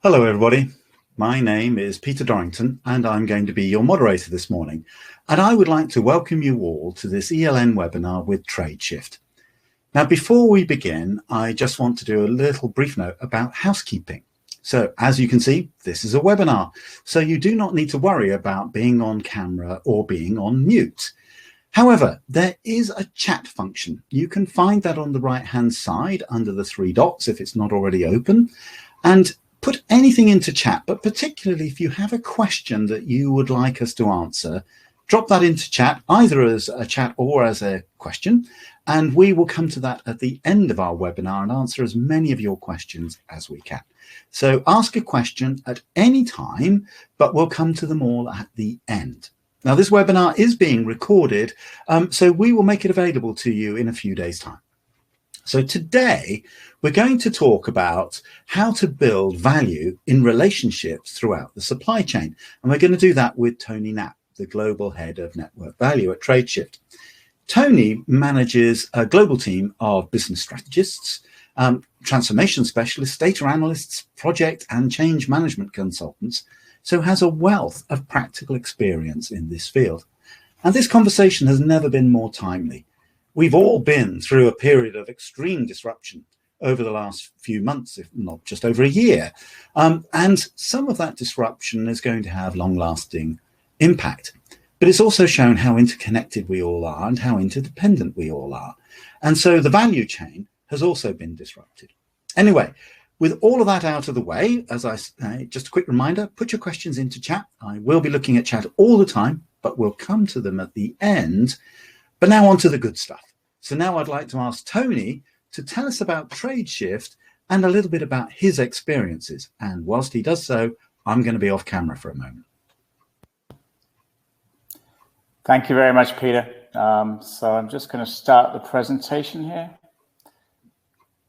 Hello, everybody. My name is Peter Dorrington, and I'm going to be your moderator this morning. And I would like to welcome you all to this ELN webinar with TradeShift. Now, before we begin, I just want to do a little brief note about housekeeping. So as you can see, this is a webinar, so you do not need to worry about being on camera or being on mute. However, there is a chat function. You can find that on the right-hand side under the three dots if it's not already open. And put anything into chat, but particularly if you have a question that you would like us to answer, drop that into chat, either as a chat or as a question, and we will come to that at the end of our webinar and answer as many of your questions as we can. So ask a question at any time, but we'll come to them all at the end. Now, this webinar is being recorded, so we will make it available to you in a few days' time. So today, we're going to talk about how to build value in relationships throughout the supply chain. And we're going to do that with Tony Knapp, the Global Head of Network Value at TradeShift. Tony manages a global team of business strategists, transformation specialists, data analysts, project and change management consultants, so has a wealth of practical experience in this field. And this conversation has never been more timely. We've all been through a period of extreme disruption over the last few months, if not just over a year. And some of that disruption is going to have long-lasting impact. But it's also shown how interconnected we all are and how interdependent we all are. And so the value chain has also been disrupted. Anyway, with all of that out of the way, as I say, just a quick reminder, put your questions into chat. I will be looking at chat all the time, but we'll come to them at the end. But now on to the good stuff. So now I'd like to ask Tony to tell us about TradeShift and a little bit about his experiences. And whilst he does so, I'm going to be off camera for a moment. Thank you very much, Peter. So I'm just going to start the presentation here.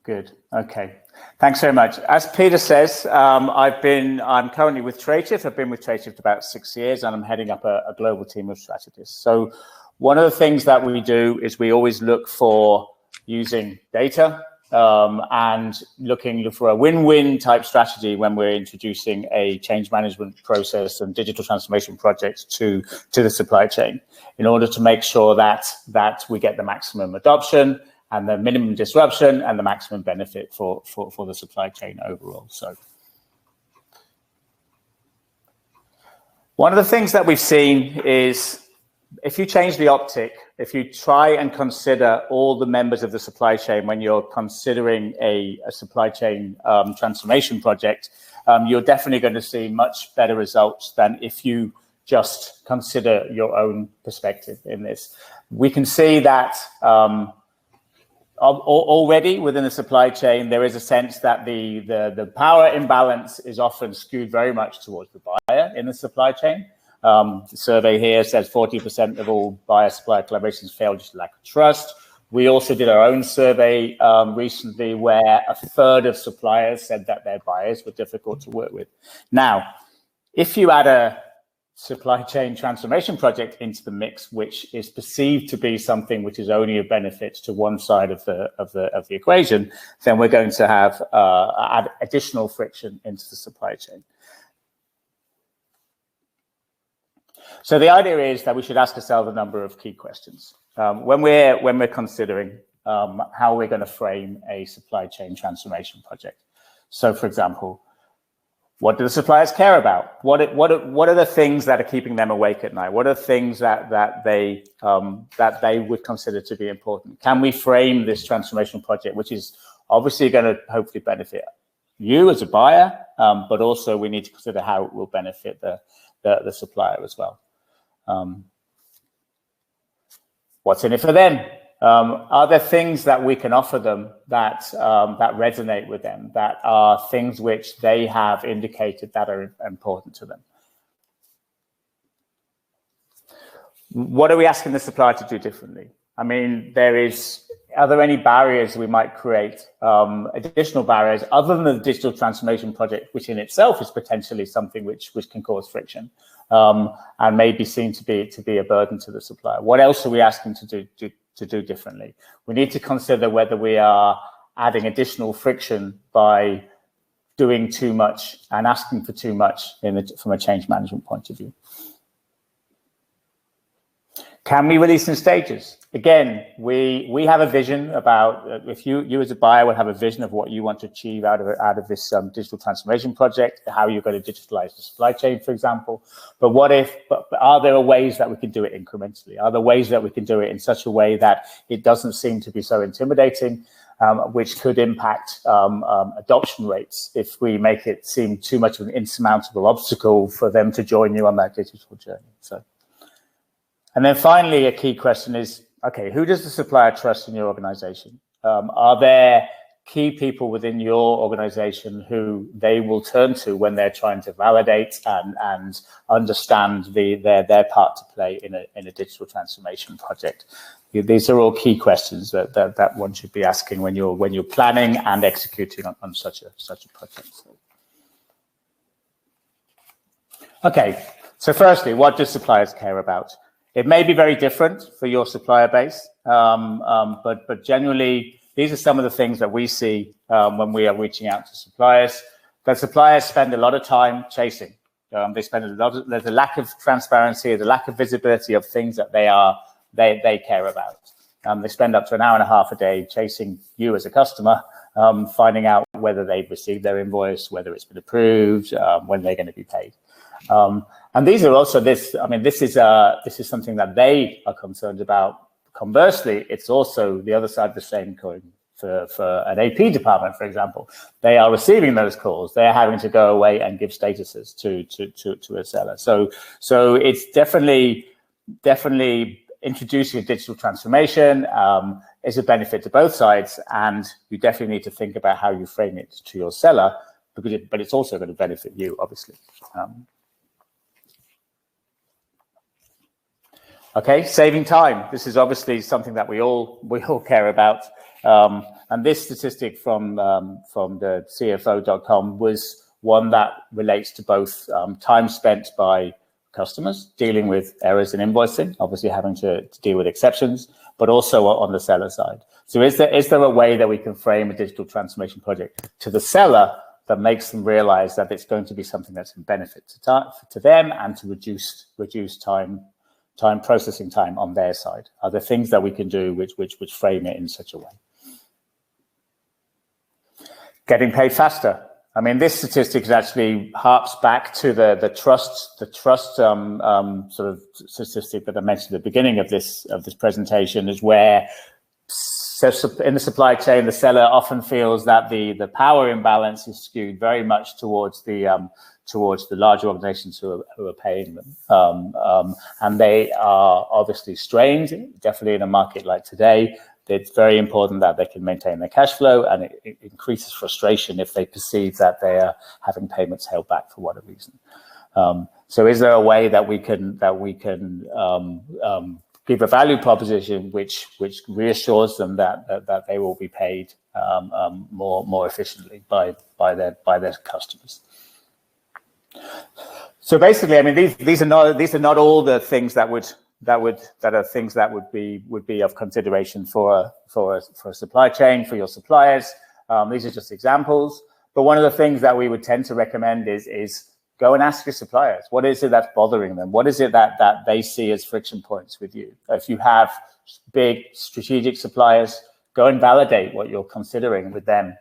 Good. Okay. Thanks very much. As Peter says, I'm currently with TradeShift. I've been with TradeShift about 6 years, and I'm heading up a global team of strategists. So one of the things that we do is we always look for using data and looking for a win-win type strategy when we're introducing a change management process and digital transformation projects to the supply chain in order to make sure that we get the maximum adoption and the minimum disruption and the maximum benefit for the supply chain overall. So one of the things that we've seen is if you change the optic, if you try and consider all the members of the supply chain when you're considering a supply chain transformation project, you're definitely going to see much better results than if you just consider your own perspective in this. We can see that already within the supply chain, there is a sense that the power imbalance is often skewed very much towards the buyer in the supply chain. The survey here says 40% of all buyer-supplier collaborations fail due to lack of trust. We also did our own survey recently where a third of suppliers said that their buyers were difficult to work with. Now, if you add a supply chain transformation project into the mix, which is perceived to be something which is only a benefit to one side of the equation, then we're going to have add additional friction into the supply chain. So the idea is that we should ask ourselves a number of key questions when we're considering how we're going to frame a supply chain transformation project. So, for example, what do the suppliers care about? What are the things that are keeping them awake at night? What are the things that they would consider to be important? Can we frame this transformation project, which is obviously going to hopefully benefit you as a buyer, but also we need to consider how it will benefit the supplier as well. What's in it for them? Are there things that we can offer them that resonate with them, that are things which they have indicated that are important to them? What are we asking the supplier to do differently? I mean, are there any barriers we might create, additional barriers other than the digital transformation project, which in itself is potentially something which can cause friction and may be seen to be a burden to the supplier? What else are we asking to do differently? We need to consider whether we are adding additional friction by doing too much and asking for too much from a change management point of view. Can we release in stages? Again, we have a vision about, if you as a buyer would have a vision of what you want to achieve out of this digital transformation project, how you're going to digitalize the supply chain, for example. But are there ways that we can do it incrementally? Are there ways that we can do it in such a way that it doesn't seem to be so intimidating, which could impact adoption rates if we make it seem too much of an insurmountable obstacle for them to join you on that digital journey? And then finally, a key question is, okay, who does the supplier trust in your organization? Are there key people within your organization who they will turn to when they're trying to validate and understand their part to play in a digital transformation project? These are all key questions that one should be asking when you're planning and executing on such a project. Okay, so firstly, what do suppliers care about? It may be very different for your supplier base, but generally, these are some of the things that we see when we are reaching out to suppliers. That suppliers spend a lot of time chasing. There's a lack of transparency, there's a lack of visibility of things that they care about. They spend up to an hour and a half a day chasing you as a customer, finding out whether they've received their invoice, whether it's been approved, when they're going to be paid. And these are also this is something that they are concerned about. Conversely, it's also the other side of the same coin for an AP department, for example. They are receiving those calls. They're having to go away and give statuses to a seller. So it's definitely introducing a digital transformation is a benefit to both sides, and you definitely need to think about how you frame it to your seller, but it's also going to benefit you, obviously. Okay, saving time. This is obviously something that we all care about. And this statistic from the CFO.com was one that relates to both time spent by customers dealing with errors in invoicing, obviously having to deal with exceptions, but also on the seller side. So is there a way that we can frame a digital transformation project to the seller that makes them realize that it's going to be something that's in benefit to them and to reduce processing time on their side? Are there things that we can do which frame it in such a way? Getting paid faster. I mean, this statistic actually harps back to the trust sort of statistic that I mentioned at the beginning of this presentation, is where in the supply chain, the seller often feels that the power imbalance is skewed very much towards the larger organizations who are paying them. And they are obviously strained, definitely in a market like today. It's very important that they can maintain their cash flow, and it increases frustration if they perceive that they are having payments held back for whatever reason. So is there a way that we can give a value proposition which reassures them that they will be paid more efficiently by their customers? So basically, I mean, these are not all the things that would be of consideration for a supply chain, for your suppliers. These are just examples. But one of the things that we would tend to recommend is go and ask your suppliers, what is it that's bothering them? What is it that they see as friction points with you? If you have big strategic suppliers, go and validate what you're considering with them.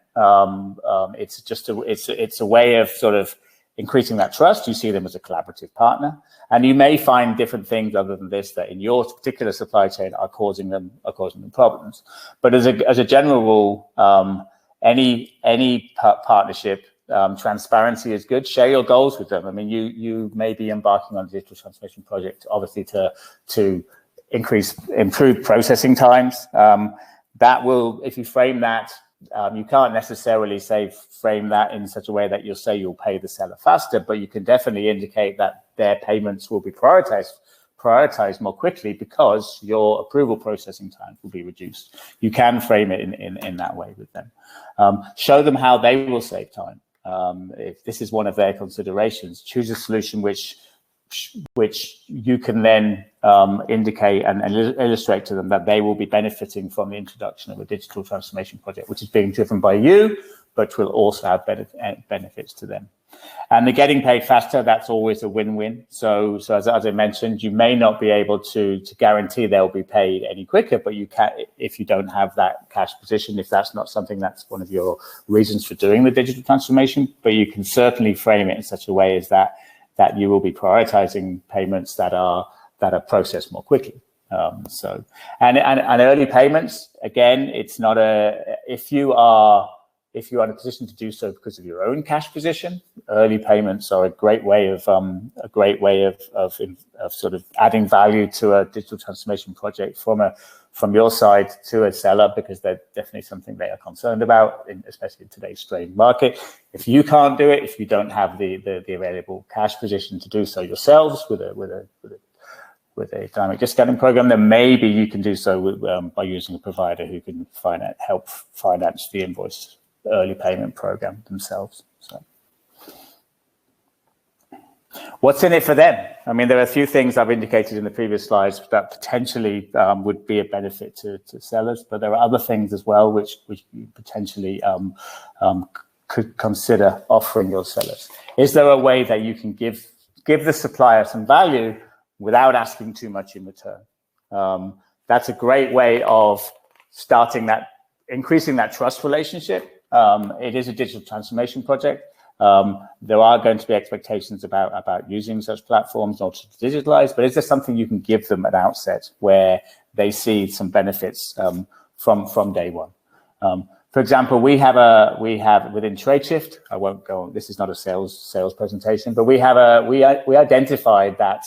It's a way of sort of increasing that trust. You see them as a collaborative partner, and you may find different things other than this that in your particular supply chain are causing them problems. But as a general rule, any partnership, transparency is good. Share your goals with them. I mean, you may be embarking on a digital transformation project, obviously to improve processing times. That will, if you frame that, you can't necessarily frame that in such a way that you'll say you'll pay the seller faster, but you can definitely indicate that their payments will be prioritized more quickly because your approval processing time will be reduced. You can frame it in that way with them. Show them how they will save time. If this is one of their considerations, choose a solution which you can then indicate and illustrate to them that they will be benefiting from the introduction of a digital transformation project, which is being driven by you, but will also have benefits to them. And the getting paid faster, that's always a win-win. So as I mentioned, you may not be able to guarantee they'll be paid any quicker, but you can, if you don't have that cash position, if that's not something that's one of your reasons for doing the digital transformation, but you can certainly frame it in such a way as that you will be prioritizing payments that are processed more quickly. And early payments, again, it's not if you are in a position to do so because of your own cash position, early payments are a great way of sort of adding value to a digital transformation project from your side to a seller, because they're definitely something they are concerned about, especially in today's strained market. If you can't do it, if you don't have the available cash position to do so yourselves with a dynamic discounting program, then maybe you can do so by using a provider who can help finance the invoice early payment program themselves. So, what's in it for them? I mean, there are a few things I've indicated in the previous slides that potentially would be a benefit to sellers, but there are other things as well which you potentially could consider offering your sellers. Is there a way that you can give the supplier some value without asking too much in return? That's a great way of increasing that trust relationship. It is a digital transformation project. There are going to be expectations about using such platforms not to digitalize, but is there something you can give them at outset where they see some benefits from day one? For example, we have within TradeShift, I won't go on, this is not a sales presentation, but we identified that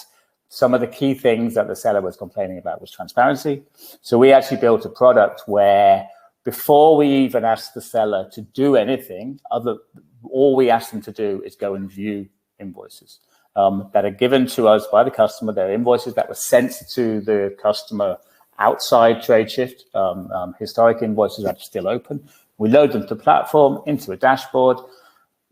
some of the key things that the seller was complaining about was transparency. So we actually built a product where before we even ask the seller to do anything, all we ask them to do is go and view invoices that are given to us by the customer. They're invoices that were sent to the customer outside TradeShift, historic invoices that are still open. We load them to the platform, into a dashboard.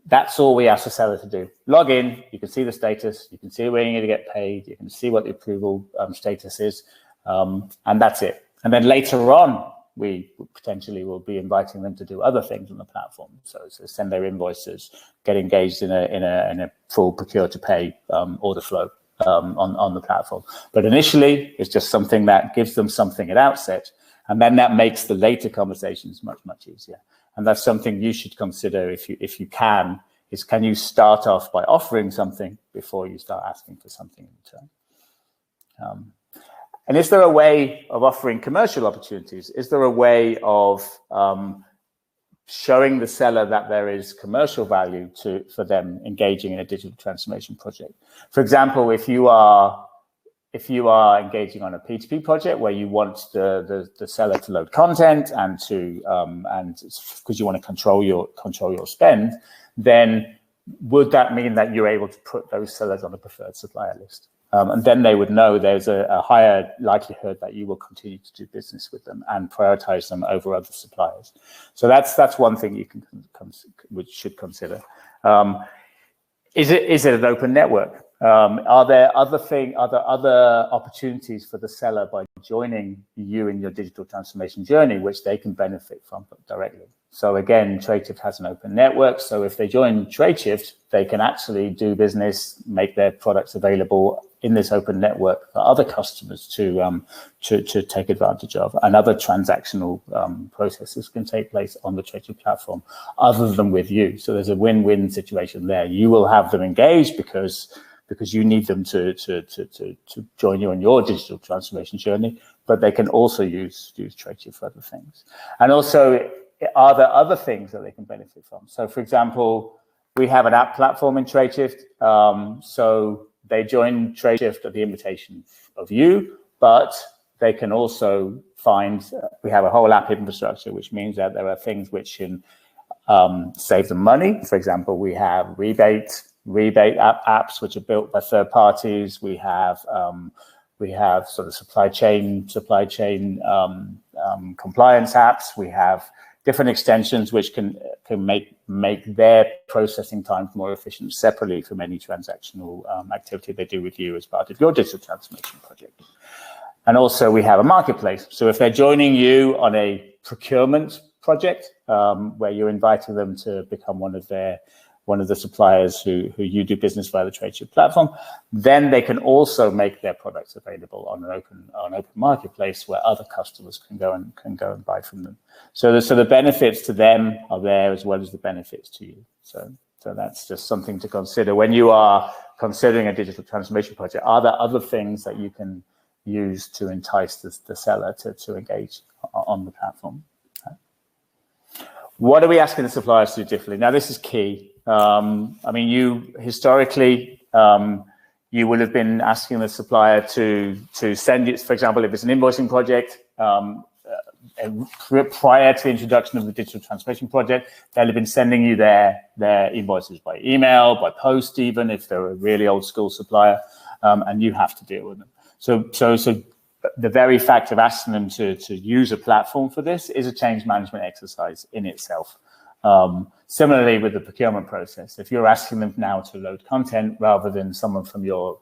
That's all we ask the seller to do. Log in, you can see the status, you can see where you need to get paid, you can see what the approval status is, and that's it. And then later on, we potentially will be inviting them to do other things on the platform. So send their invoices, get engaged in a full procure to pay order flow on the platform. But initially, it's just something that gives them something at outset, and then that makes the later conversations much, much easier. And that's something you should consider if you can you start off by offering something before you start asking for something in return. And is there a way of offering commercial opportunities? Is there a way of showing the seller that there is commercial value for them engaging in a digital transformation project? For example, if you are engaging on a P2P project where you want the seller to load content and because you want to control your spend, then would that mean that you're able to put those sellers on a preferred supplier list? And then they would know there's a higher likelihood that you will continue to do business with them and prioritize them over other suppliers. So that's one thing you should consider. Is it an open network? Are there other opportunities for the seller by joining you in your digital transformation journey, which they can benefit from directly? So again, TradeShift has an open network. So if they join TradeShift, they can actually do business, make their products available in this open network for other customers to take advantage of, and other transactional processes can take place on the TradeShift platform other than with you. So there's a win-win situation there. You will have them engaged because you need them to join you on your digital transformation journey, but they can also use TradeShift for other things. And also, are there other things that they can benefit from? So for example, we have an app platform in TradeShift. So they join TradeShift at the invitation of you, but they can also we have a whole app infrastructure, which means that there are things which can save them money. For example, we have rebate apps which are built by third parties. We have sort of supply chain compliance apps. We have different extensions which can make their processing times more efficient separately from any transactional activity they do with you as part of your digital transformation project. And also we have a marketplace. So if they're joining you on a procurement project, where you're inviting them to become one of the suppliers who you do business via the TradeShift platform. Then they can also make their products available on an open marketplace where other customers can go and buy from them. So the benefits to them are there as well as the benefits to you. So that's just something to consider when you are considering a digital transformation project. Are there other things that you can use to entice the seller to engage on the platform? What are we asking the suppliers to do differently? Now, this is key. I mean, you historically, you would have been asking the supplier to send you, for example, if it's an invoicing project, prior to the introduction of the digital transformation project, they'll have been sending you their invoices by email, by post, even if they're a really old school supplier, and you have to deal with them. So the very fact of asking them to use a platform for this is a change management exercise in itself. Similarly with the procurement process, if you're asking them now to load content rather than someone from your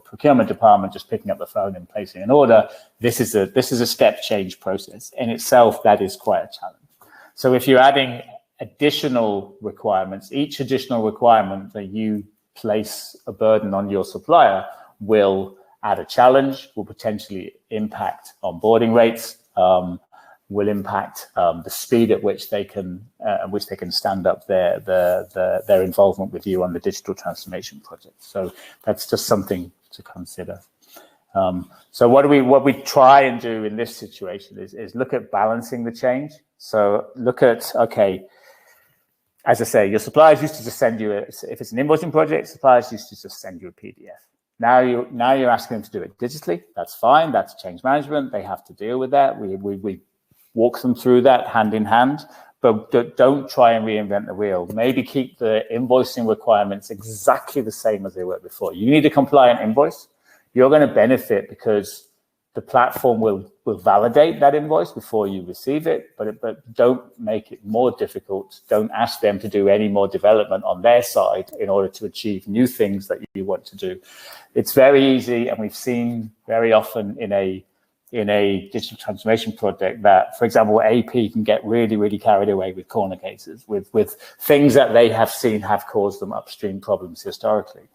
procurement department just picking up the phone and placing an order, this is a step change process in itself. That is quite a challenge. So if you're adding additional requirements, each additional requirement that you place a burden on your supplier will add a challenge, will potentially impact onboarding rates, will impact the speed at which they can stand up their involvement with you on the digital transformation project. So that's just something to consider. So what we try and do in this situation is look at balancing the change. So look at, okay, as I say, your suppliers used to just send you if it's an invoicing project, suppliers used to just send you a PDF. Now you're asking them to do it digitally. That's fine. That's change management. They have to deal with that. We walk them through that hand in hand, but don't try and reinvent the wheel. Maybe keep the invoicing requirements exactly the same as they were before. You need a compliant invoice. You're going to benefit because the platform will validate that invoice before you receive it, but don't make it more difficult. Don't ask them to do any more development on their side in order to achieve new things that you want to do. It's very easy, and we've seen very often in a digital transformation project that, for example, AP can get really carried away with corner cases, with things that they have seen have caused them upstream problems historically.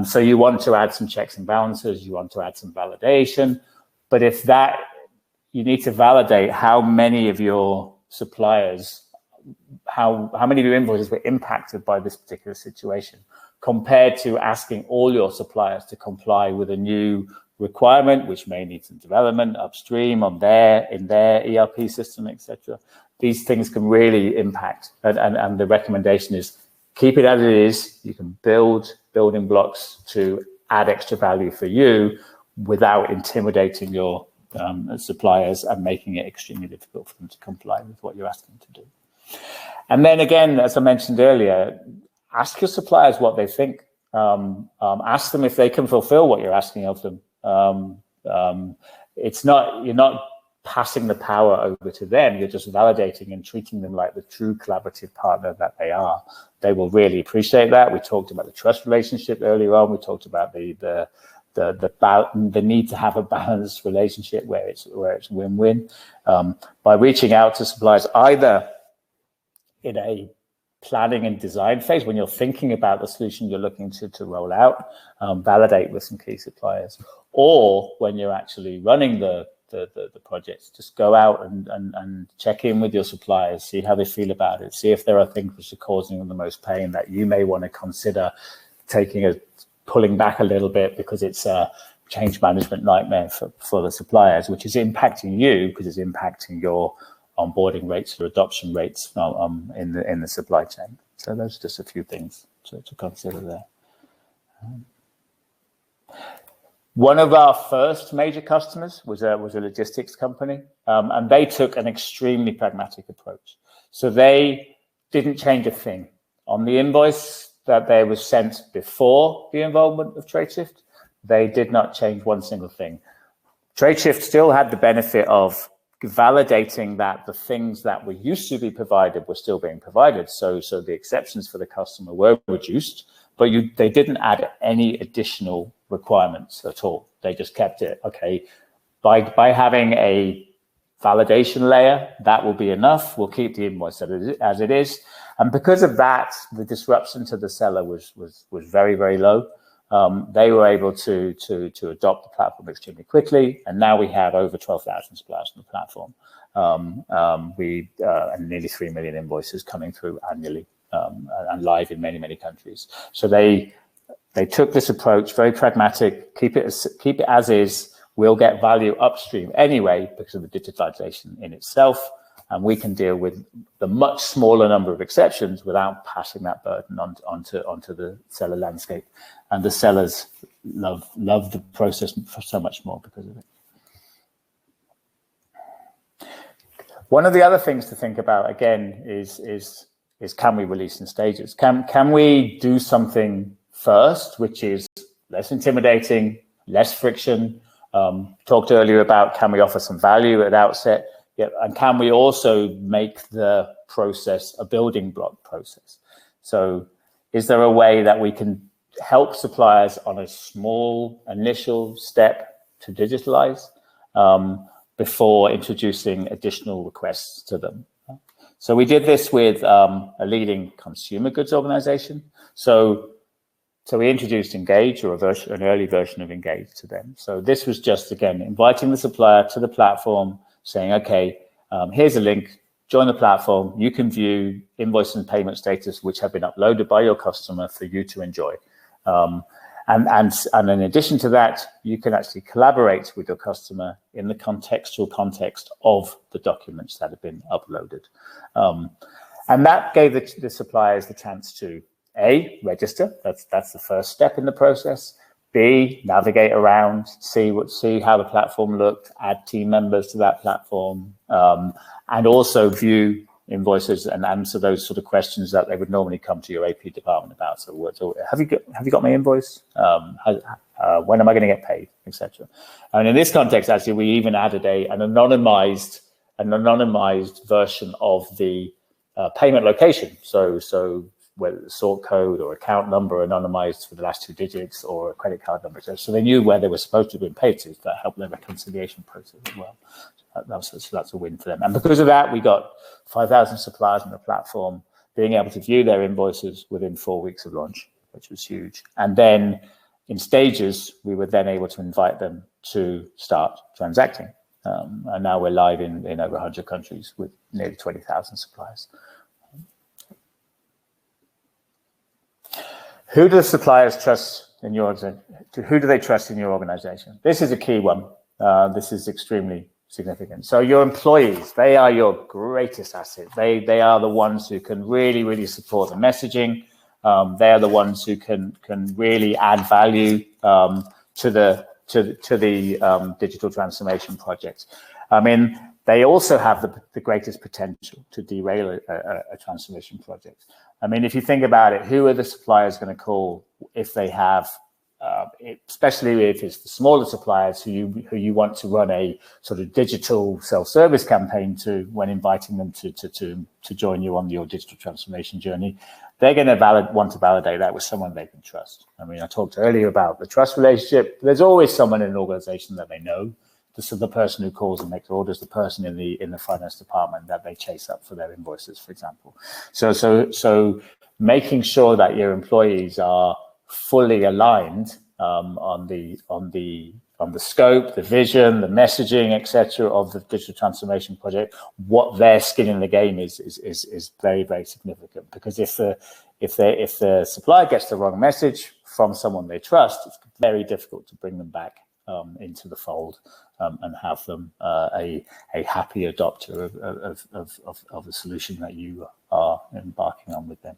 So you want to add some checks and balances, you want to add some validation, but if that, you need to validate how many of your suppliers, how many of your invoices were impacted by this particular situation, compared to asking all your suppliers to comply with a new requirement, which may need some development upstream in their ERP system, etc. These things can really impact, and the recommendation is keep it as it is. You can build building blocks to add extra value for you without intimidating your suppliers and making it extremely difficult for them to comply with what you're asking them to do. And then again, as I mentioned earlier, ask your suppliers what they think. Ask them if they can fulfill what you're asking of them. You're not passing the power over to them. You're just validating and treating them like the true collaborative partner that they are. They will really appreciate that. We talked about the trust relationship earlier on. We talked about the need to have a balanced relationship where it's win-win. By reaching out to suppliers either in a planning and design phase, when you're thinking about the solution you're looking to roll out, validate with some key suppliers, or when you're actually running the projects, just go out and check in with your suppliers, see how they feel about it, see if there are things which are causing them the most pain that you may want to consider pulling back a little bit, because it's a change management nightmare for the suppliers, which is impacting you because it's impacting your onboarding rates or adoption rates in the supply chain. So those are just a few things to consider there. One of our first major customers was a logistics company, and they took an extremely pragmatic approach. So they didn't change a thing on the invoice that they was sent before the involvement of TradeShift. They did not change one single thing. TradeShift still had the benefit of validating that the things that were used to be provided were still being provided. So the exceptions for the customer were reduced, but they didn't add any additional requirements at all. They just kept it, okay, by having a validation layer, that will be enough. We'll keep the invoice as it is. And because of that, the disruption to the seller was very, very low. They were able to adopt the platform extremely quickly, and now we have over 12,000 suppliers on the platform. And nearly 3 million invoices coming through annually, and live in many, many countries. So they took this approach, very pragmatic, keep it as is. We'll get value upstream anyway because of the digitalization in itself, and we can deal with the much smaller number of exceptions without passing that burden onto the seller landscape. And the sellers love the process so much more because of it. One of the other things to think about again is can we release in stages? Can we do something first, which is less intimidating, less friction? Talked earlier about can we offer some value at outset? Yeah, and can we also make the process a building block process? So is there a way that we can help suppliers on a small initial step to digitalize before introducing additional requests to them? So we did this with a leading consumer goods organization. So we introduced Engage, or an early version of Engage to them. So this was just, again, inviting the supplier to the platform, saying, okay, here's a link, join the platform. You can view invoice and payment status, which have been uploaded by your customer for you to enjoy. And in addition to that, you can actually collaborate with your customer in the contextual context of the documents that have been uploaded. And that gave the suppliers the chance to A, register. That's the first step in the process. B, navigate around, see how the platform looked, add team members to that platform, and also view invoices and answer those sort of questions that they would normally come to your AP department about. So have you got my invoice? When am I going to get paid, etc. And in this context, actually, we even added an anonymized version of the payment location. So whether the sort code or account number anonymized for the last 2 digits, or a credit card number, so they knew where they were supposed to have been paid to. That helped their reconciliation process as well. So that's a win for them. And because of that, we got 5,000 suppliers on the platform being able to view their invoices within 4 weeks of launch, which was huge. And then in stages, we were then able to invite them to start transacting. And now we're live in over 100 countries with nearly 20,000 suppliers. Who do the suppliers trust in your organization? Who do they trust in your organization? This is a key one. This is extremely significant. So your employees, they are your greatest asset. They are the ones who can really, really support the messaging. They are the ones who can really add value to the digital transformation project. I mean, they also have the greatest potential to derail a transformation project. I mean, if you think about it, who are the suppliers going to call if they have, especially if it's the smaller suppliers who you want to run a sort of digital self-service campaign to when inviting them to join you on your digital transformation journey? They're going to want to validate that with someone they can trust. I mean, I talked earlier about the trust relationship. There's always someone in an organization that they know. This is the person who calls and makes orders, the person in the finance department that they chase up for their invoices, for example. So making sure that your employees are fully aligned on the scope, the vision, the messaging, etc. of the digital transformation project, what their skin in the game is very, very significant. Because if the supplier gets the wrong message from someone they trust, it's very difficult to bring them back into the fold and have them a happy adopter of the solution that you are embarking on with them.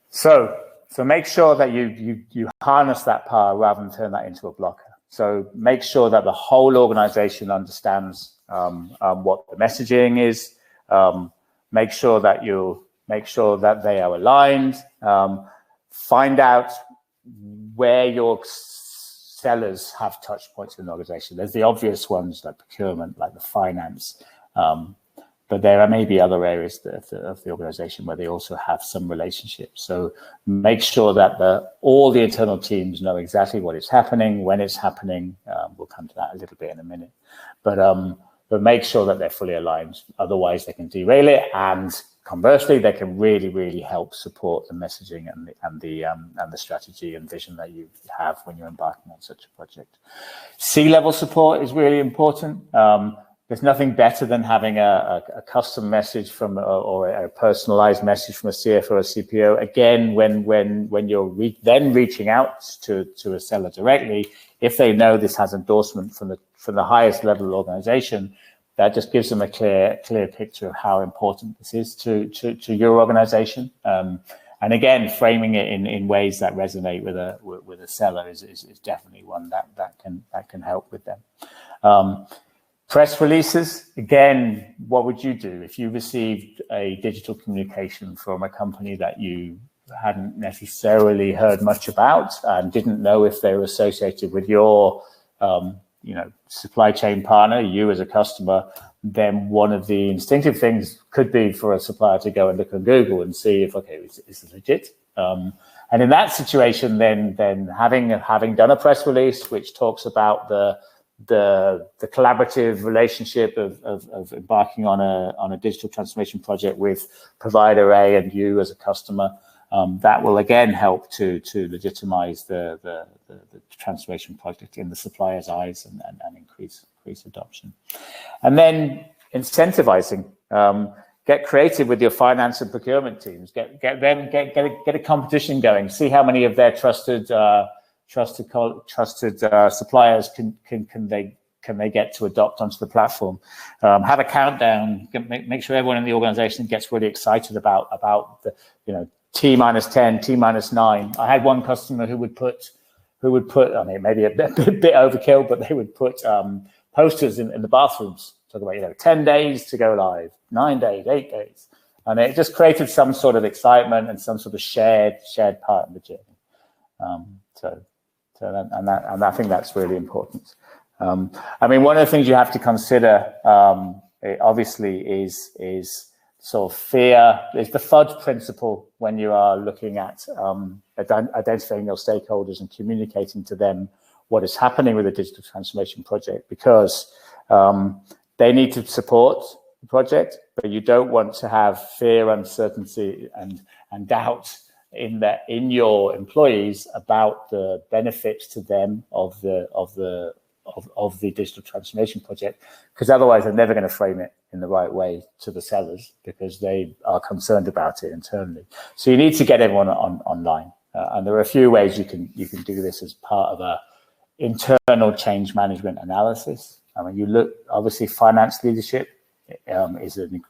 So make sure that you harness that power rather than turn that into a blocker. So make sure that the whole organization understands what the messaging is. Make sure that they are aligned. Find out where your sellers have touch points in the organization. There's the obvious ones like procurement, like the finance, but there may be other areas of the organization where they also have some relationships. So make sure that all the internal teams know exactly what is happening, when it's happening. We'll come to that a little bit in a minute. But but make sure that they're fully aligned. Otherwise, they can derail it, and conversely, they can really help support the messaging and the strategy and vision that you have when you're embarking on such a project. C-level support is really important. There's nothing better than having a custom message from or a personalized message from a CFO or a CPO. Again, when you're then reaching out to a seller directly, if they know this has endorsement from the highest level organization, that just gives them a clear picture of how important this is to your organization. And again, framing it in ways that resonate with a seller is definitely one that can help with them. Press releases, again, what would you do if you received a digital communication from a company that you hadn't necessarily heard much about and didn't know if they were associated with your supply chain partner, you as a customer? Then one of the instinctive things could be for a supplier to go and look on Google and see if, okay, is this legit? And in that situation, then having done a press release which talks about the collaborative relationship of embarking on a digital transformation project with provider A and you as a customer, that will again help to legitimize the transformation project in the supplier's eyes and increase adoption. And then incentivizing. Get creative with your finance and procurement teams. Get a competition going. See how many of their trusted suppliers can they get to adopt onto the platform. Have a countdown. Make sure everyone in the organization gets really excited about the T-10, T-9. I had one customer who would put. I mean, maybe a bit overkill, but they would put posters in the bathrooms. Talk about 10 days to go live, 9 days, 8 days, and it just created some sort of excitement and some sort of shared part in the journey. And I think that's really important. I mean, one of the things you have to consider, obviously, is sort of fear. Is the FUD principle when you are looking at identifying your stakeholders and communicating to them what is happening with the digital transformation project, because they need to support the project, but you don't want to have fear, uncertainty, and doubt in your employees about the benefits to them of the digital transformation project, because otherwise they're never going to frame it in the right way to the sellers because they are concerned about it internally. So you need to get everyone online, and there are a few ways you can do this as part of a internal change management analysis. I mean, you look, obviously finance leadership is an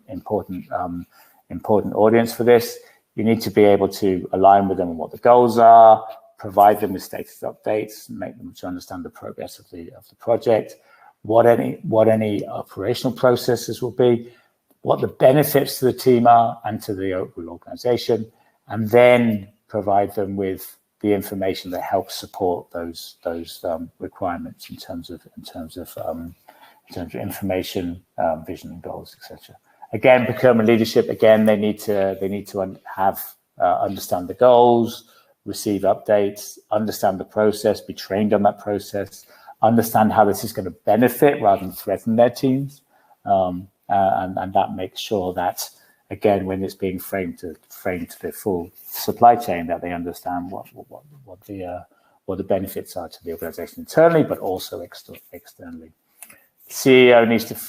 important audience for this. You need to be able to align with them on what the goals are, provide them with status updates, make them to understand the progress of the project, what any operational processes will be, what the benefits to the team are and to the overall organization, and then provide them with the information that helps support those requirements in terms of information, vision and goals, etc. Again, procurement leadership. Again, they need to understand the goals, receive updates, understand the process, be trained on that process, understand how this is going to benefit rather than threaten their teams, and that makes sure that, again, when it's being framed to the full supply chain, that they understand what the benefits are to the organization internally, but also externally. CEO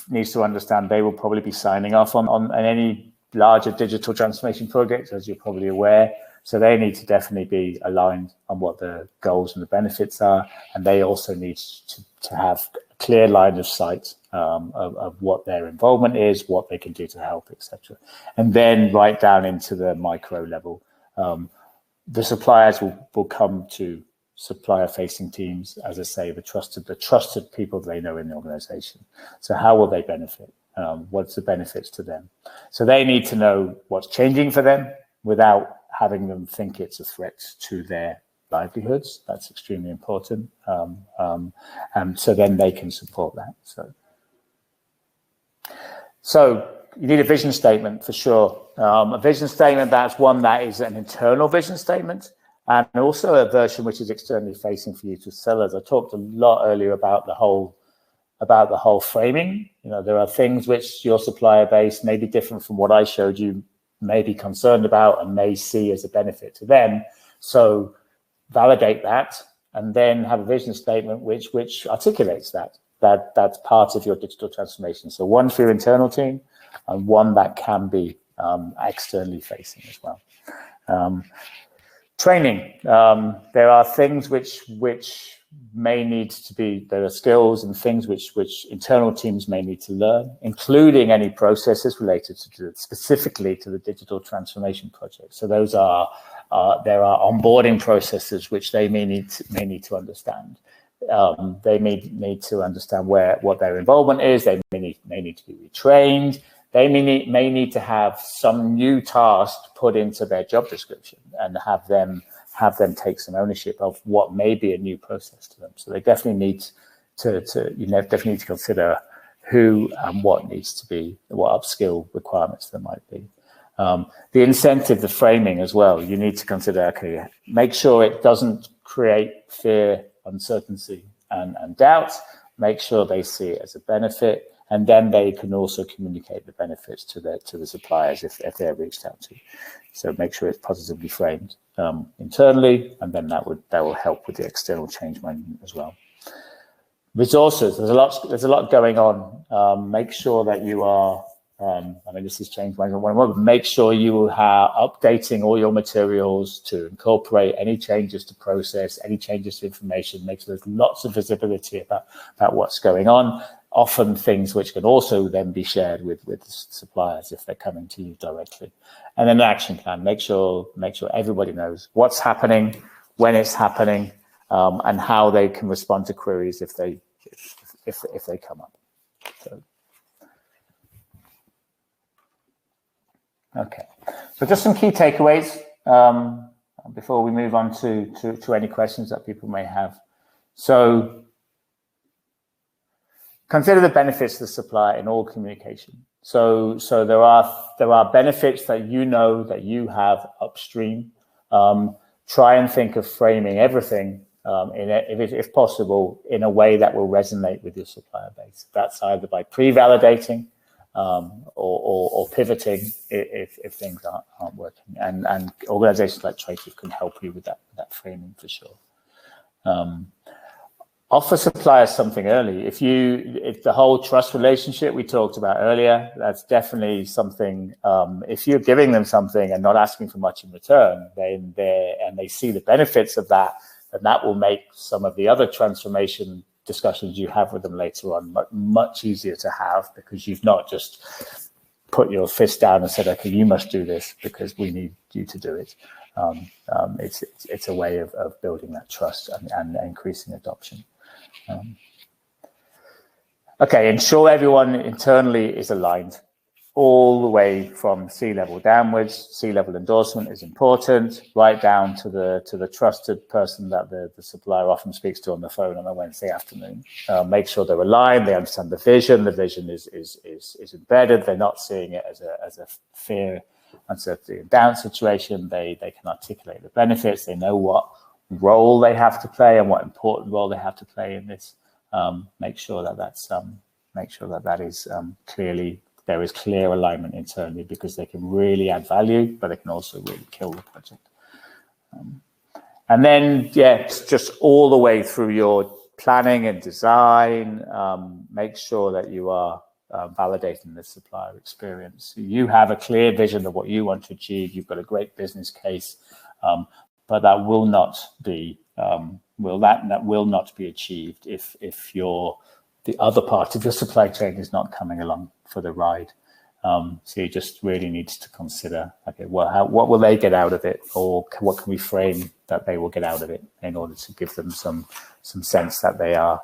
needs to understand they will probably be signing off on any larger digital transformation project, as you're probably aware. So they need to definitely be aligned on what the goals and the benefits are, and they also need to have a clear line of sight of what their involvement is, what they can do to help, etc. And then right down into the micro level, the suppliers will come to supplier-facing teams, as I say, the trusted people they know in the organization. So how will they benefit? What's the benefits to them? So they need to know what's changing for them without having them think it's a threat to their livelihoods. That's extremely important. And so then they can support that. So you need a vision statement for sure. A vision statement, that's one that is an internal vision statement, and also a version which is externally facing for you to sellers. I talked a lot earlier about the whole about the whole framing. There are things which your supplier base may be different from what I showed you, may be concerned about and may see as a benefit to them. So validate that, and then have a vision statement which articulates that's part of your digital transformation. So one for your internal team, and one that can be externally facing as well. Training. There are things which may need to be, there are skills and things which internal teams may need to learn, including any processes related specifically to the digital transformation project. So those are there are onboarding processes which they may need to understand. They may need to understand what their involvement is. They may need to be retrained. They may need to have some new task put into their job description and have them take some ownership of what may be a new process to them. So they definitely need to consider who and what needs to be, what upskill requirements there might be. The incentive, the framing as well, you need to consider, okay, make sure it doesn't create fear, uncertainty and doubt. Make sure they see it as a benefit. And then they can also communicate the benefits to the suppliers if they're reached out to. So make sure it's positively framed internally, and then that will help with the external change management as well. Resources, there's a lot going on. Make sure that you are, this is change management 101, but make sure you are updating all your materials to incorporate any changes to process, any changes to information, make sure there's lots of visibility about what's going on. Often things which can also then be shared with suppliers if they're coming to you directly. And then an action plan, make sure everybody knows what's happening, when it's happening, and how they can respond to queries if they come up. So, okay, so just some key takeaways before we move on to any questions that people may have. So consider the benefits of the supplier in all communication. So there are benefits that that you have upstream. Try and think of framing everything if possible in a way that will resonate with your supplier base. That's either by pre-validating or pivoting if things aren't working. And organizations like TradeShift can help you with that framing for sure. Offer suppliers something early. If the whole trust relationship we talked about earlier, that's definitely something. If you're giving them something and not asking for much in return, and they see the benefits of that, then that will make some of the other transformation discussions you have with them later on much easier to have, because you've not just put your fist down and said, okay, you must do this because we need you to do it. It's a way of building that trust and increasing adoption. Okay, ensure everyone internally is aligned all the way from C-level downwards. C-level endorsement is important, right down to the trusted person that the supplier often speaks to on the phone on a Wednesday afternoon. Make sure they're aligned, they understand the vision. The vision is embedded. They're not seeing it as a fear, uncertainty, and doubt situation. They can articulate the benefits. They know what role they have to play and what important role they have to play in this. Make sure that is clearly, there is clear alignment internally, because they can really add value, but they can also really kill the project. And then, just all the way through your planning and design, make sure that you are validating the supplier experience. You have a clear vision of what you want to achieve. You've got a great business case, but that will not be achieved if the other part of your supply chain is not coming along for the ride. So you just really need to consider, okay, well, what will they get out of it, or what can we frame that they will get out of it in order to give them some sense that they're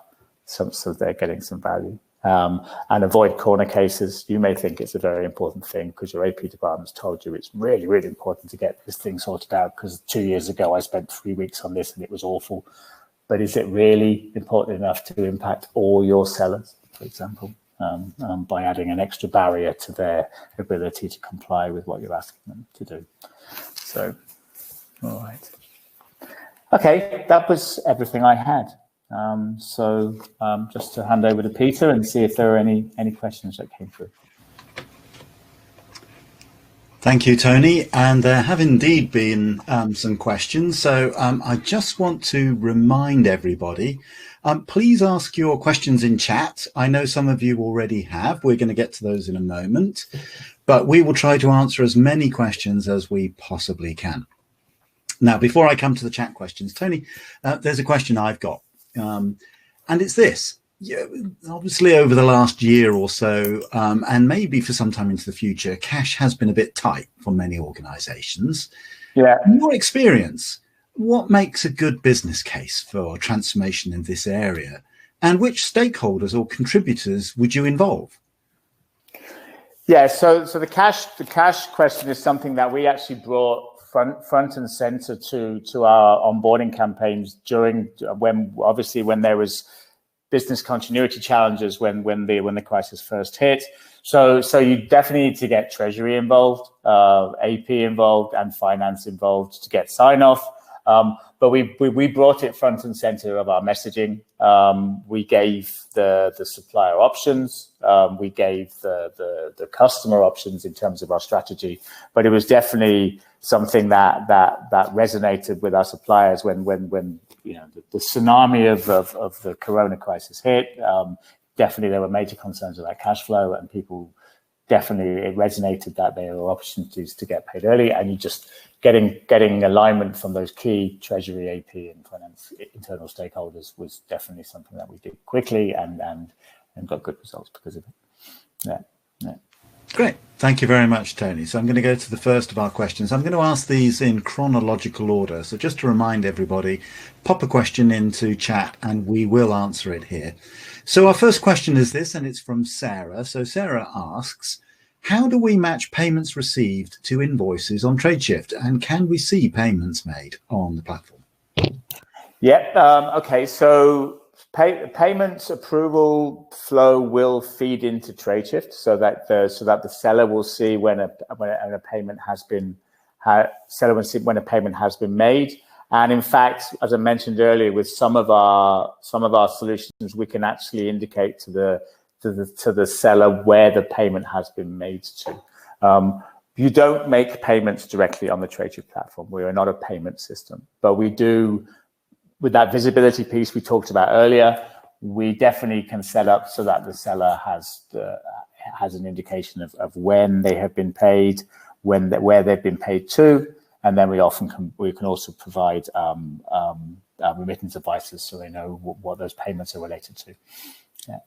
getting some value. And avoid corner cases. You may think it's a very important thing because your AP department's told you it's really, really important to get this thing sorted out because 2 years ago I spent 3 weeks on this and it was awful. But is it really important enough to impact all your sellers, for example, by adding an extra barrier to their ability to comply with what you're asking them to do? So, all right. Okay, that was everything I had. Just to hand over to Peter and see if there are any questions that came through. Thank you, Tony. And there have indeed been some questions. So I just want to remind everybody, please ask your questions in chat. I know some of you already have. We're going to get to those in a moment, but we will try to answer as many questions as we possibly can. Now, before I come to the chat questions, Tony, there's a question I've got, and it's this. Yeah, obviously over the last year or so, and maybe for some time into the future, cash has been a bit tight for many organizations. Yeah. In your experience, what makes a good business case for transformation in this area, and which stakeholders or contributors would you involve? Yeah, so the cash question is something that we actually brought front and center to our onboarding campaigns when there was business continuity challenges when the crisis first hit. So you definitely need to get treasury involved, AP involved, and finance involved to get sign off. But we brought it front and center of our messaging. We gave the supplier options. We gave the customer options in terms of our strategy. But it was definitely something that resonated with our suppliers when the tsunami of the Corona crisis hit. Definitely there were major concerns about cash flow, and people definitely, it resonated that there were opportunities to get paid early, and you just getting alignment from those key treasury, AP, and finance internal stakeholders was definitely something that we did quickly and got good results because of it. Yeah. Great. Thank you very much, Tony. So I'm going to go to the first of our questions. I'm going to ask these in chronological order. So just to remind everybody, pop a question into chat and we will answer it here. So our first question is this, and it's from Sarah. So Sarah asks, how do we match payments received to invoices on TradeShift, and can we see payments made on the platform? Yeah. Okay. So payments approval flow will feed into TradeShift, so that the seller will see when a payment has been made. And in fact, as I mentioned earlier, with some of our solutions, we can actually indicate to the seller where the payment has been made to. You don't make payments directly on the TradeShift platform. We are not a payment system, but we do. With that visibility piece we talked about earlier, we definitely can set up so that the seller has an indication of when they have been paid, where they've been paid to, and then we can also provide remittance advices so they know what those payments are related to. Yeah.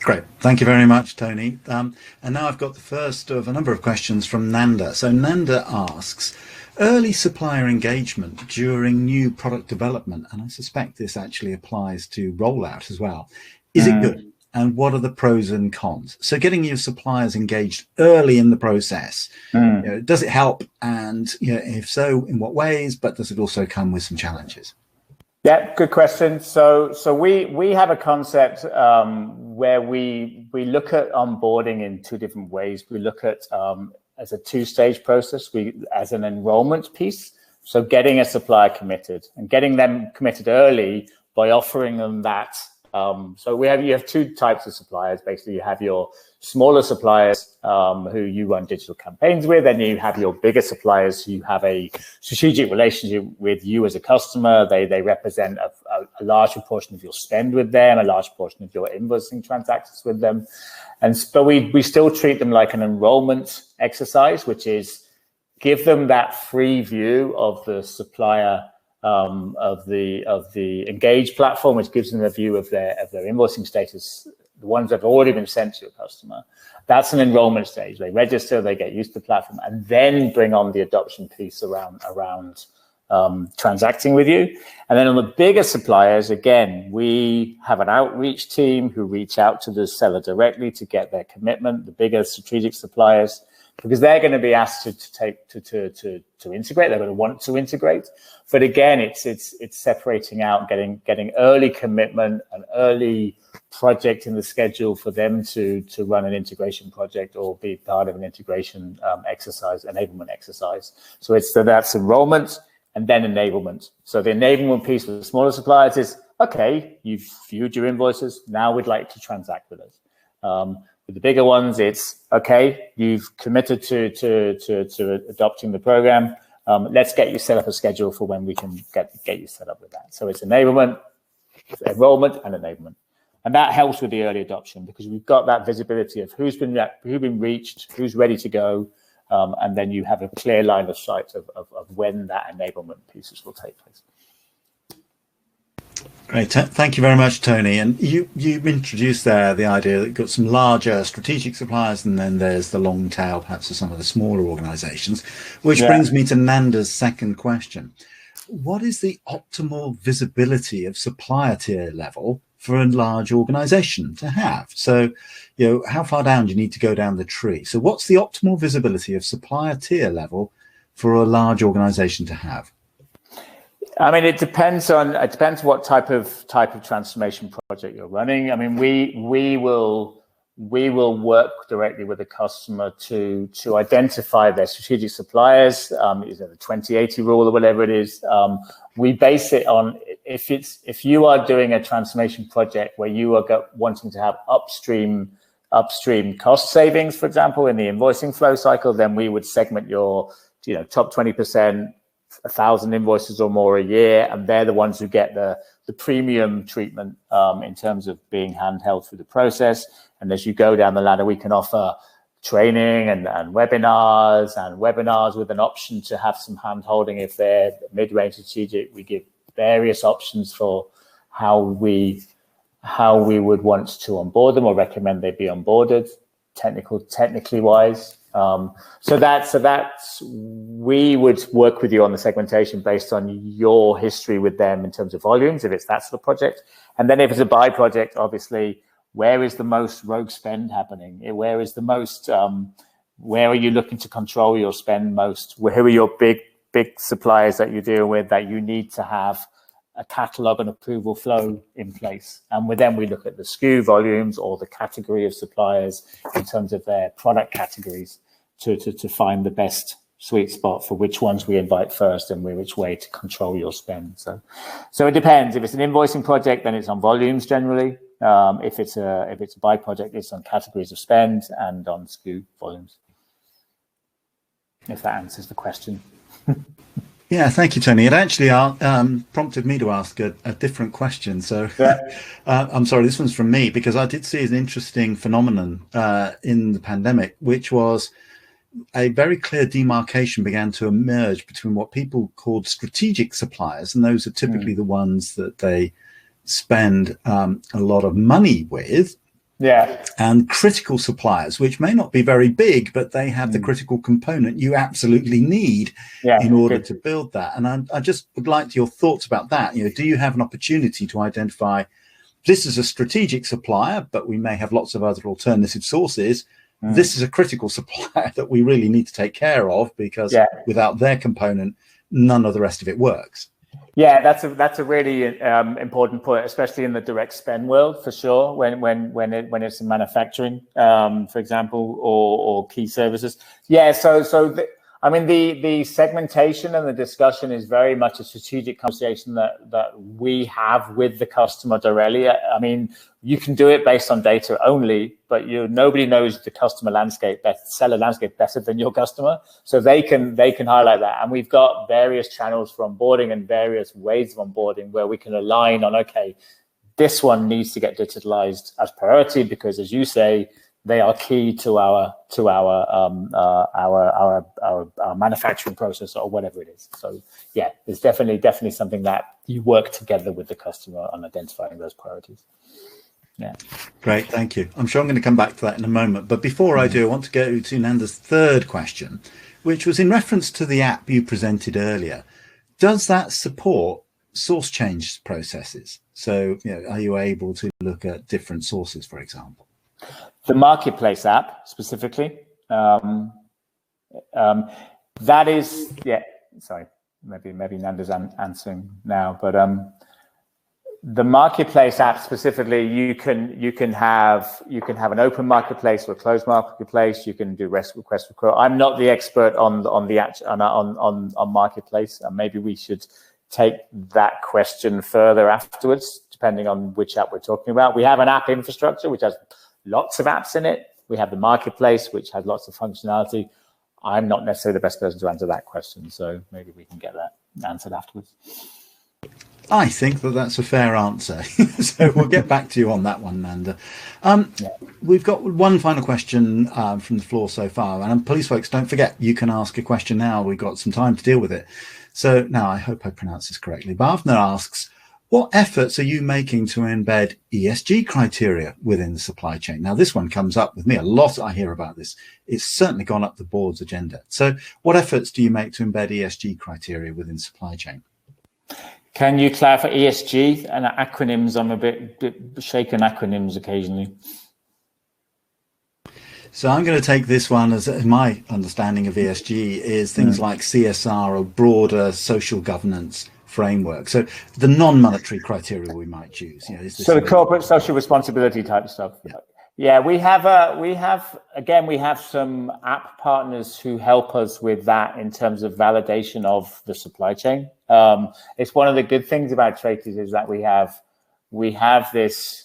Great. Thank you very much, Tony. And now I've got the first of a number of questions from Nanda. So Nanda asks, early supplier engagement during new product development, and I suspect this actually applies to rollout as well. Is it good? And what are the pros and cons? So getting your suppliers engaged early in the process, does it help? And if so, in what ways? But does it also come with some challenges? Yeah, good question. So we have a concept where we look at onboarding in two different ways. We look at as a two-stage process, as an enrollment piece. So getting a supplier committed and getting them committed early by offering them that. So you have two types of suppliers. Basically, you have your smaller suppliers who you run digital campaigns with, and you have your bigger suppliers who have a strategic relationship with you as a customer. They represent a large proportion of your spend with them, a large portion of your invoicing transactions with them. But we still treat them like an enrollment exercise, which is give them that free view of the supplier of the Engage platform, which gives them a view of their invoicing status, the ones that have already been sent to your customer. That's an enrollment stage. They register, they get used to the platform, and then bring on the adoption piece around transacting with you. And then on the bigger suppliers, again, we have an outreach team who reach out to the seller directly to get their commitment, the bigger strategic suppliers, because they're going to be asked to integrate. They're going to want to integrate. But again, it's separating out, getting early commitment, an early project in the schedule for them to run an integration project or be part of an integration enablement exercise. So that's enrollment and then enablement. So the enablement piece with the smaller suppliers is okay, you've viewed your invoices, now we'd like to transact with us. With the bigger ones, it's okay, you've committed to adopting the program. Let's get you set up a schedule for when we can get you set up with that. So it's enrollment, and enablement. And that helps with the early adoption because we've got that visibility of who's been reached, who's ready to go, and then you have a clear line of sight of when that enablement pieces will take place. Great, thank you very much, Tony. And you introduced there the idea that you've got some larger strategic suppliers, and then there's the long tail, perhaps, of some of the smaller organizations, which brings me to Nanda's second question. What is the optimal visibility of supplier tier level for a large organization to have? So, how far down do you need to go down the tree? So what's the optimal visibility of supplier tier level for a large organization to have? I mean, it depends what type of transformation project you're running. I mean, we will work directly with the customer to identify their strategiig suppliers. Is it the 20/80 rule or whatever it is? We base it on if you are doing a transformation project where you are wanting to have upstream cost savings, for example, in the invoicing flow cycle, then we would segment your top 20%. 1,000 invoices or more a year, and they're the ones who get the premium treatment in terms of being handheld through the process. And as you go down the ladder, we can offer training and webinars with an option to have some hand holding if they're mid-range strategic. We give various options for how we would want to onboard them or recommend they be onboarded technically wise. So that's we would work with you on the segmentation based on your history with them in terms of volumes, if it's that sort of project. And then if it's a buy project, obviously, where is the most rogue spend happening? Where is the most, where are you looking to control your spend most? Who are your big suppliers that you deal with that you need to have a catalog and approval flow in place? And then we look at the SKU volumes or the category of suppliers in terms of their product categories to find the best sweet spot for which ones we invite first and which way to control your spend. So it depends. If it's an invoicing project, then it's on volumes generally. If it's a buy project, it's on categories of spend and on SKU volumes. If that answers the question. Yeah, thank you, Tony. It actually prompted me to ask a different question. So I'm sorry, this one's from me, because I did see an interesting phenomenon in the pandemic, which was a very clear demarcation began to emerge between what people called strategic suppliers, and those are typically the ones that they spend a lot of money with. Yeah. And critical suppliers, which may not be very big, but they have the critical component you absolutely need in order to build that. And I just would like your thoughts about that. Do you have an opportunity to identify this is a strategic supplier, but we may have lots of other alternative sources. This is a critical supplier that we really need to take care of because without their component, none of the rest of it works. Yeah, that's a really important point, especially in the direct spend world, for sure. When it's in manufacturing, for example, or key services. Yeah, the segmentation and the discussion is very much a strategic conversation that we have with the customer directly. I mean, you can do it based on data only, but nobody knows the customer landscape, seller landscape better than your customer. So they can highlight that. And we've got various channels for onboarding and various ways of onboarding where we can align on, okay, this one needs to get digitalized as priority because, as you say, they are key to our manufacturing process or whatever it is. So yeah, it's definitely something that you work together with the customer on identifying those priorities. Yeah. Great, thank you. I'm sure I'm going to come back to that in a moment. But before I do, I want to go to Nanda's third question, which was in reference to the app you presented earlier. Does that support source change processes? So, are you able to look at different sources, for example? The marketplace app specifically, that is, sorry, maybe Nanda's answering now, but the marketplace app specifically, you can have an open marketplace or a closed marketplace. You can do request for quote. I'm not the expert on marketplace, and maybe we should take that question further afterwards depending on which app we're talking about. We have an app infrastructure, which has lots of apps in it. We have the marketplace, which has lots of functionality. I'm not necessarily the best person to answer that question, so maybe we can get that answered afterwards. I think that that's a fair answer. So we'll get back to you on that one, Nanda. We've got one final question from the floor so far. And police folks, don't forget, you can ask a question now. We've got some time to deal with it. So now I hope I pronounce this correctly. Bhavna asks, what efforts are you making to embed ESG criteria within the supply chain? Now, this one comes up with me a lot. I hear about this. It's certainly gone up the board's agenda. So what efforts do you make to embed ESG criteria within supply chain? Can you clarify ESG and acronyms? I'm a bit shaken acronyms occasionally. So I'm going to take this one as my understanding of ESG is things like CSR or broader social governance framework. So the non-monetary criteria we might use. So the corporate social responsibility type stuff. Yeah, we have some app partners who help us with that in terms of validation of the supply chain. It's one of the good things about Traitors is that we have this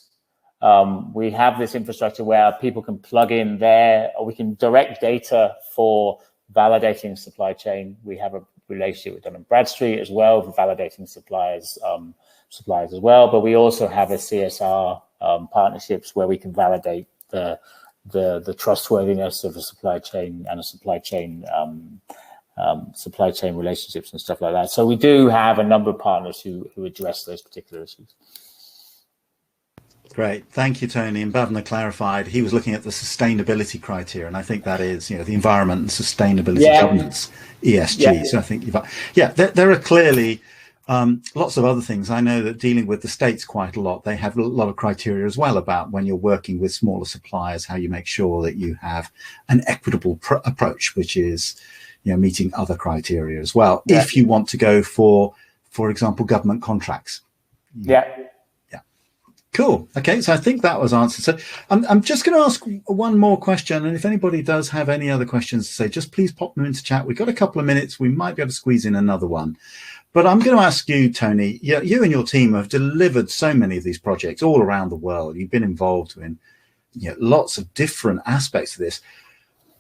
infrastructure where people can plug in there, or we can direct data for validating supply chain. We have a relationship with Dun & Bradstreet as well for validating suppliers as well. But we also have a CSR partnerships where we can validate the trustworthiness of the supply chain and a supply chain relationships and stuff like that. So we do have a number of partners who address those particular issues. Great. Thank you, Tony. And Bhavna clarified he was looking at the sustainability criteria, and I think that is, the environment and sustainability governance, ESG. Yeah. So I think there are clearly lots of other things. I know that dealing with the states quite a lot, they have a lot of criteria as well about when you're working with smaller suppliers, how you make sure that you have an equitable approach, which is, meeting other criteria as well. Yeah. If you want to go for example, government contracts. Yeah. Cool. Okay, so I think that was answered. So I'm just going to ask one more question, and if anybody does have any other questions to say, just please pop them into chat. We've got a couple of minutes. We might be able to squeeze in another one. But I'm going to ask you, Tony, you and your team have delivered so many of these projects all around the world. You've been involved in lots of different aspects of this.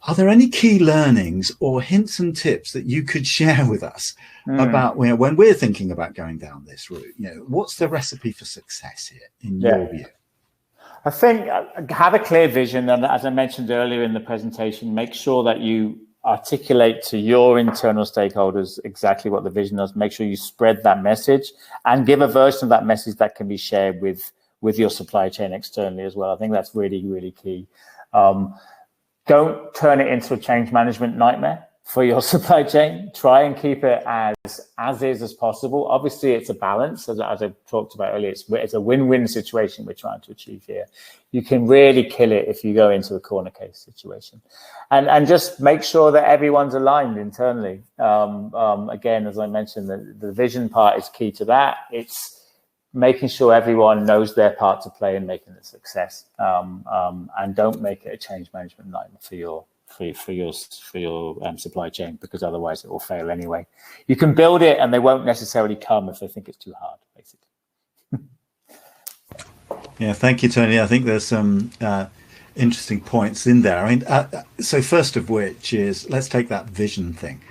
Are there any key learnings or hints and tips that you could share with us about when we're thinking about going down this route? What's the recipe for success here in your view? I think have a clear vision, and as I mentioned earlier in the presentation, make sure that you articulate to your internal stakeholders exactly what the vision is. Make sure you spread that message and give a version of that message that can be shared with your supply chain externally as well. I think that's really, really key. Don't turn it into a change management nightmare for your supply chain. Try and keep it as is as possible. Obviously, it's a balance, as I talked about earlier. It's a win-win situation we're trying to achieve here. You can really kill it if you go into a corner case situation, and just make sure that everyone's aligned internally. Again, as I mentioned, the vision part is key to that. It's making sure everyone knows their part to play in making it a success, and don't make it a change management nightmare for your supply chain, because otherwise it will fail anyway. You can build it and they won't necessarily come if they think it's too hard, basically. Yeah, thank you, Tony. I think there's some interesting points in there. I mean, so first of which is, let's take that vision thing.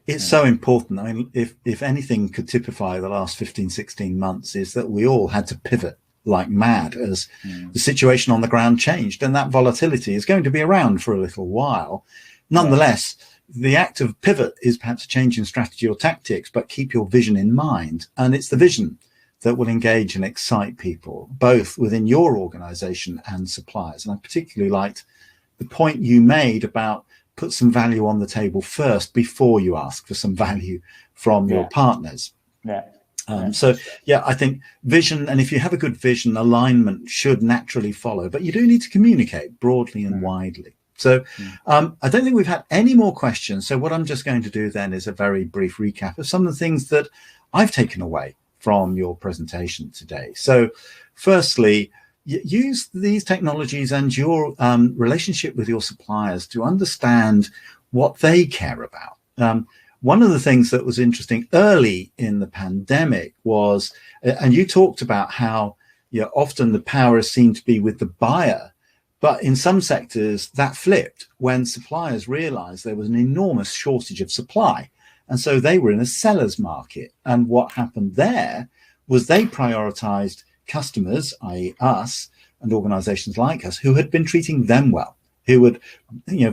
It's so important. I mean, if anything could typify the last 15, 16 months, is that we all had to pivot like mad as the situation on the ground changed, and that volatility is going to be around for a little while. Nonetheless, the act of pivot is perhaps a change in strategy or tactics, but keep your vision in mind. And it's the vision that will engage and excite people, both within your organization and suppliers. And I particularly liked the point you made about put some value on the table first before you ask for some value from your partners. So I think vision, and if you have a good vision, alignment should naturally follow, but you do need to communicate broadly and widely. So I don't think we've had any more questions. So what I'm just going to do then is a very brief recap of some of the things that I've taken away from your presentation today. So firstly, use these technologies and your relationship with your suppliers to understand what they care about. One of the things that was interesting early in the pandemic was, and you talked about how often the power is seen to be with the buyer. But in some sectors, that flipped when suppliers realized there was an enormous shortage of supply. And so they were in a seller's market. And what happened there was they prioritized customers, i.e. us, and organizations like us, who had been treating them well, who would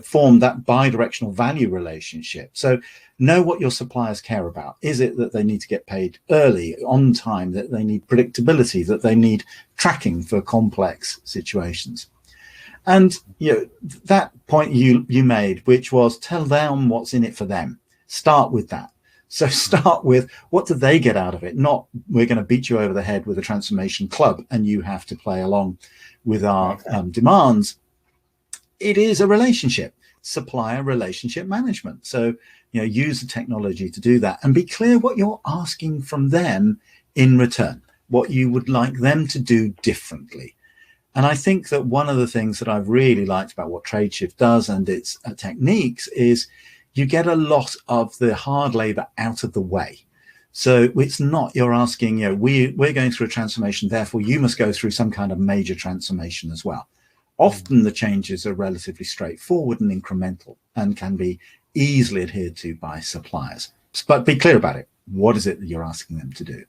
form that bi-directional value relationship. So know what your suppliers care about. Is it that they need to get paid early, on time, that they need predictability, that they need tracking for complex situations? And that point you made, which was tell them what's in it for them. Start with that. So start with what do they get out of it? Not we're going to beat you over the head with a transformation club and you have to play along with our demands. It is a relationship, supplier relationship management. So use the technology to do that and be clear what you're asking from them in return, what you would like them to do differently. And I think that one of the things that I've really liked about what TradeShift does and its techniques is you get a lot of the hard labor out of the way. So it's not you're asking, we're going through a transformation, therefore you must go through some kind of major transformation as well. Often the changes are relatively straightforward and incremental and can be easily adhered to by suppliers. But be clear about it. What is it that you're asking them to do?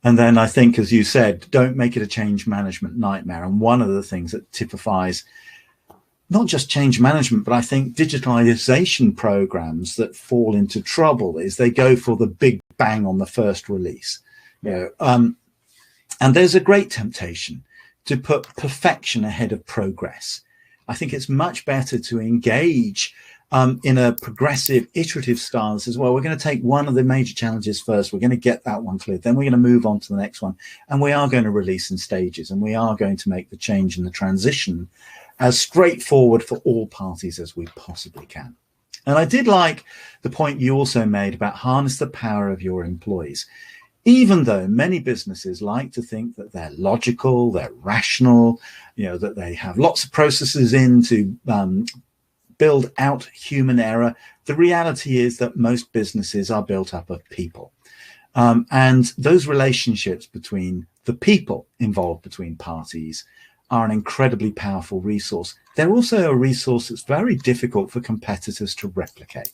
And then I think, as you said, don't make it a change management nightmare. And one of the things that typifies not just change management, but I think digitalization programs that fall into trouble is they go for the big bang on the first release. And there's a great temptation to put perfection ahead of progress. I think it's much better to engage in a progressive, iterative stance as well. We're going to take one of the major challenges first. We're going to get that one cleared. Then we're going to move on to the next one. And we are going to release in stages. And we are going to make the change and the transition as straightforward for all parties as we possibly can. And I did like the point you also made about harness the power of your employees. Even though many businesses like to think that they're logical, they're rational, that they have lots of processes in to build out human error, the reality is that most businesses are built up of people. And those relationships between the people involved between parties are an incredibly powerful resource. They're also a resource that's very difficult for competitors to replicate.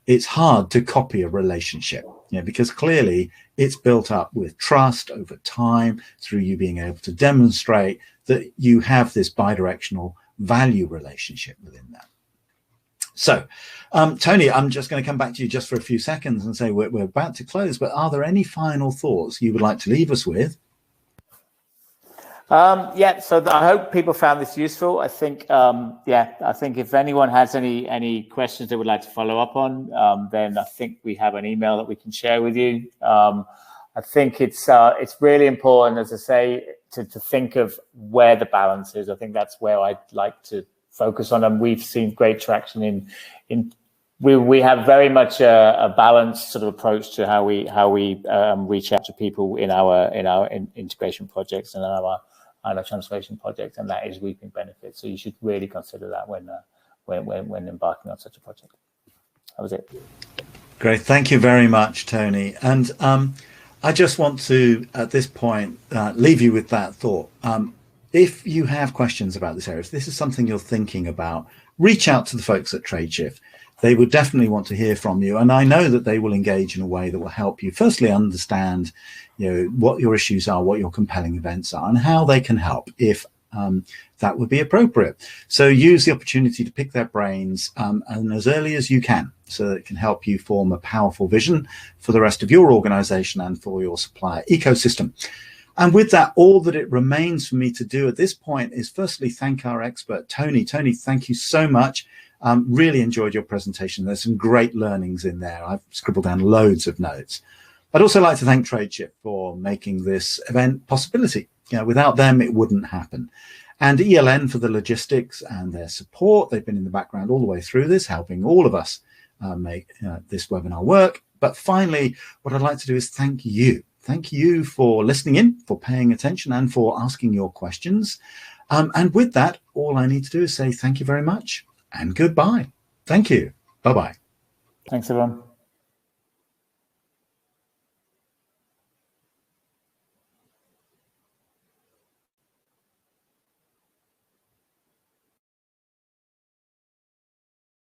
It's hard to copy a relationship, because clearly it's built up with trust over time through you being able to demonstrate that you have this bidirectional value relationship within that. So, Tony, I'm just going to come back to you just for a few seconds and say we're about to close, but are there any final thoughts you would like to leave us with? So I hope people found this useful. I think, I think if anyone has any questions they would like to follow up on, then I think we have an email that we can share with you. I think it's really important, as I say, to think of where the balance is. I think that's where I'd like to focus on, and we've seen great traction we have very much a balanced sort of approach to how we reach out to people in our integration projects and our transformation projects, and that is reaping benefits. So you should really consider that when embarking on such a project. That was it. Great, thank you very much, Tony. And I just want to, at this point, leave you with that thought. If you have questions about this area, if this is something you're thinking about, reach out to the folks at TradeShift. They would definitely want to hear from you. And I know that they will engage in a way that will help you firstly understand, what your issues are, what your compelling events are, and how they can help if that would be appropriate. So use the opportunity to pick their brains and as early as you can, so that it can help you form a powerful vision for the rest of your organization and for your supplier ecosystem. And with that, all that it remains for me to do at this point is firstly thank our expert, Tony. Tony, thank you so much. Really enjoyed your presentation. There's some great learnings in there. I've scribbled down loads of notes. I'd also like to thank TradeShift for making this event a possibility. Without them, it wouldn't happen. And ELN for the logistics and their support. They've been in the background all the way through this, helping all of us make this webinar work. But finally, what I'd like to do is thank you. Thank you for listening in, for paying attention, and for asking your questions. And with that, all I need to do is say thank you very much and goodbye. Thank you. Bye-bye. Thanks, everyone.